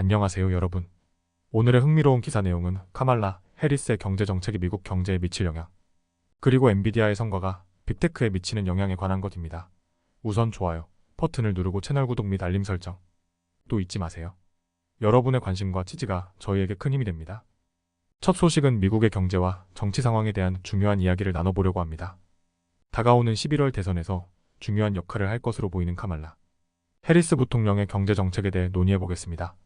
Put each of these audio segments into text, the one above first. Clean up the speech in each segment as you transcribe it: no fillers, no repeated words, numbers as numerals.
안녕하세요 여러분. 오늘의 흥미로운 기사 내용은 카말라 해리스의 경제 정책이 미국 경제에 미칠 영향, 그리고 엔비디아의 성과가 빅테크에 미치는 영향에 관한 것입니다. 우선 좋아요 버튼을 누르고 채널 구독 및 알림 설정 또 잊지 마세요. 여러분의 관심과 지지가 저희에게 큰 힘이 됩니다. 첫 소식은 미국의 경제와 정치 상황에 대한 중요한 이야기를 나눠보려고 합니다. 다가오는 11월 대선에서 중요한 역할을 할 것으로 보이는 카말라 해리스 부통령의 경제 정책에 대해 논의해보겠습니다.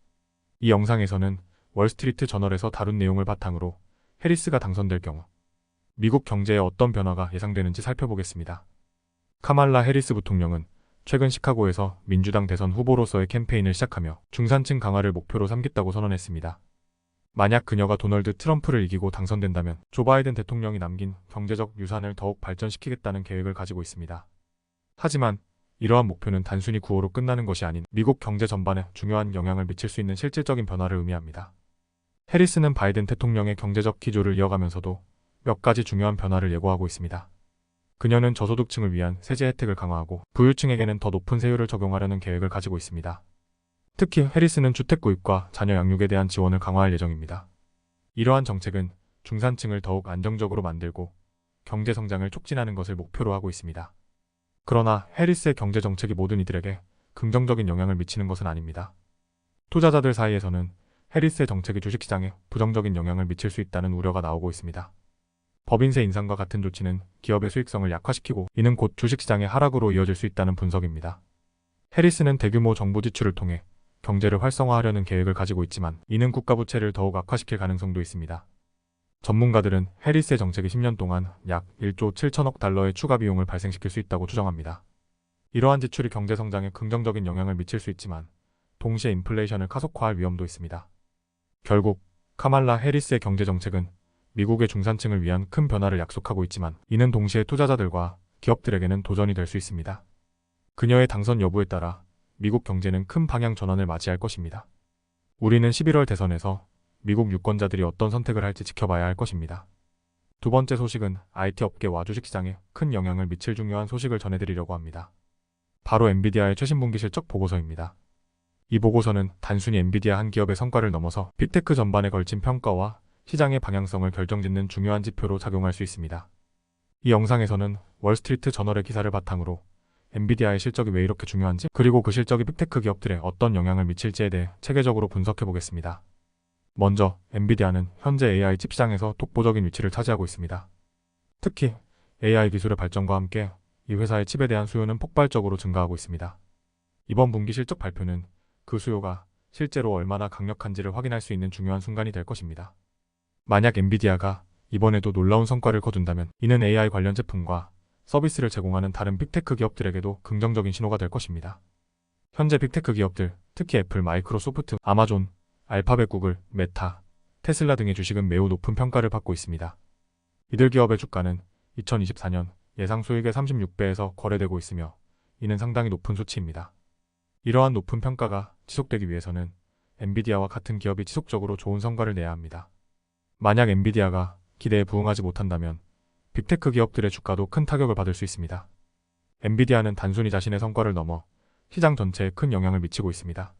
이 영상에서는 월스트리트 저널에서 다룬 내용을 바탕으로 해리스가 당선될 경우 미국 경제에 어떤 변화가 예상되는지 살펴보겠습니다. 카말라 해리스 부통령은 최근 시카고에서 민주당 대선 후보로서의 캠페인을 시작하며 중산층 강화를 목표로 삼겠다고 선언했습니다. 만약 그녀가 도널드 트럼프를 이기고 당선된다면 조 바이든 대통령이 남긴 경제적 유산을 더욱 발전시키겠다는 계획을 가지고 있습니다. 하지만 이러한 목표는 단순히 구호로 끝나는 것이 아닌 미국 경제 전반에 중요한 영향을 미칠 수 있는 실질적인 변화를 의미합니다. 해리스는 바이든 대통령의 경제적 기조를 이어가면서도 몇 가지 중요한 변화를 예고하고 있습니다. 그녀는 저소득층을 위한 세제 혜택을 강화하고 부유층에게는 더 높은 세율을 적용하려는 계획을 가지고 있습니다. 특히 해리스는 주택 구입과 자녀 양육에 대한 지원을 강화할 예정입니다. 이러한 정책은 중산층을 더욱 안정적으로 만들고 경제 성장을 촉진하는 것을 목표로 하고 있습니다. 그러나 해리스의 경제 정책이 모든 이들에게 긍정적인 영향을 미치는 것은 아닙니다. 투자자들 사이에서는 해리스의 정책이 주식시장에 부정적인 영향을 미칠 수 있다는 우려가 나오고 있습니다. 법인세 인상과 같은 조치는 기업의 수익성을 약화시키고 이는 곧 주식시장의 하락으로 이어질 수 있다는 분석입니다. 해리스는 대규모 정부 지출을 통해 경제를 활성화하려는 계획을 가지고 있지만 이는 국가 부채를 더욱 악화시킬 가능성도 있습니다. 전문가들은 해리스의 정책이 10년 동안 약 1조 7천억 달러의 추가 비용을 발생시킬 수 있다고 추정합니다. 이러한 지출이 경제 성장에 긍정적인 영향을 미칠 수 있지만 동시에 인플레이션을 가속화할 위험도 있습니다. 결국 카말라 해리스의 경제 정책은 미국의 중산층을 위한 큰 변화를 약속하고 있지만 이는 동시에 투자자들과 기업들에게는 도전이 될 수 있습니다. 그녀의 당선 여부에 따라 미국 경제는 큰 방향 전환을 맞이할 것입니다. 우리는 11월 대선에서 미국 유권자들이 어떤 선택을 할지 지켜봐야 할 것입니다. 두 번째 소식은 IT 업계와 주식시장에 큰 영향을 미칠 중요한 소식을 전해드리려고 합니다. 바로 엔비디아의 최신 분기 실적 보고서입니다. 이 보고서는 단순히 엔비디아 한 기업의 성과를 넘어서 빅테크 전반에 걸친 평가와 시장의 방향성을 결정짓는 중요한 지표로 작용할 수 있습니다. 이 영상에서는 월스트리트 저널의 기사를 바탕으로 엔비디아의 실적이 왜 이렇게 중요한지, 그리고 그 실적이 빅테크 기업들에 어떤 영향을 미칠지에 대해 체계적으로 분석해 보겠습니다. 먼저 엔비디아는 현재 AI 칩 시장에서 독보적인 위치를 차지하고 있습니다. 특히 AI 기술의 발전과 함께 이 회사의 칩에 대한 수요는 폭발적으로 증가하고 있습니다. 이번 분기 실적 발표는 그 수요가 실제로 얼마나 강력한지를 확인할 수 있는 중요한 순간이 될 것입니다. 만약 엔비디아가 이번에도 놀라운 성과를 거둔다면 이는 AI 관련 제품과 서비스를 제공하는 다른 빅테크 기업들에게도 긍정적인 신호가 될 것입니다. 현재 빅테크 기업들, 특히 애플, 마이크로소프트, 아마존, 알파벳, 구글, 메타, 테슬라 등의 주식은 매우 높은 평가를 받고 있습니다. 이들 기업의 주가는 2024년 예상 수익의 36배에서 거래되고 있으며 이는 상당히 높은 수치입니다. 이러한 높은 평가가 지속되기 위해서는 엔비디아와 같은 기업이 지속적으로 좋은 성과를 내야 합니다. 만약 엔비디아가 기대에 부응하지 못한다면 빅테크 기업들의 주가도 큰 타격을 받을 수 있습니다. 엔비디아는 단순히 자신의 성과를 넘어 시장 전체에 큰 영향을 미치고 있습니다.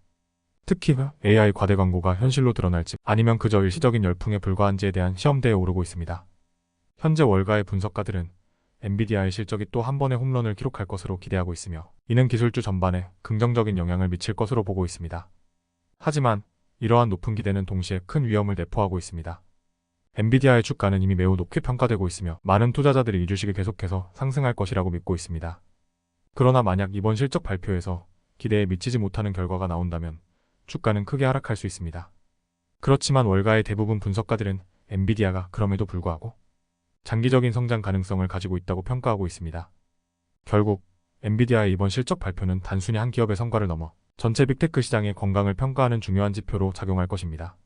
특히 AI 과대 광고가 현실로 드러날지 아니면 그저 일시적인 열풍에 불과한지에 대한 시험대에 오르고 있습니다. 현재 월가의 분석가들은 엔비디아의 실적이 또 한 번의 홈런을 기록할 것으로 기대하고 있으며 이는 기술주 전반에 긍정적인 영향을 미칠 것으로 보고 있습니다. 하지만 이러한 높은 기대는 동시에 큰 위험을 내포하고 있습니다. 엔비디아의 주가는 이미 매우 높게 평가되고 있으며 많은 투자자들이 이 주식이 계속해서 상승할 것이라고 믿고 있습니다. 그러나 만약 이번 실적 발표에서 기대에 미치지 못하는 결과가 나온다면 주가는 크게 하락할 수 있습니다. 그렇지만 월가의 대부분 분석가들은 엔비디아가 그럼에도 불구하고 장기적인 성장 가능성을 가지고 있다고 평가하고 있습니다. 결국 엔비디아의 이번 실적 발표는 단순히 한 기업의 성과를 넘어 전체 빅테크 시장의 건강을 평가하는 중요한 지표로 작용할 것입니다.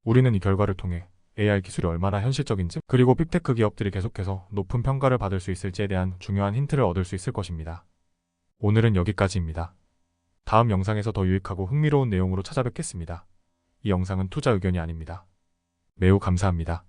우리는 이 결과를 통해 AI 기술이 얼마나 현실적인지, 그리고 빅테크 기업들이 계속해서 높은 평가를 받을 수 있을지에 대한 중요한 힌트를 얻을 수 있을 것입니다. 오늘은 여기까지입니다. 다음 영상에서 더 유익하고 흥미로운 내용으로 찾아뵙겠습니다. 이 영상은 투자 의견이 아닙니다. 매우 감사합니다.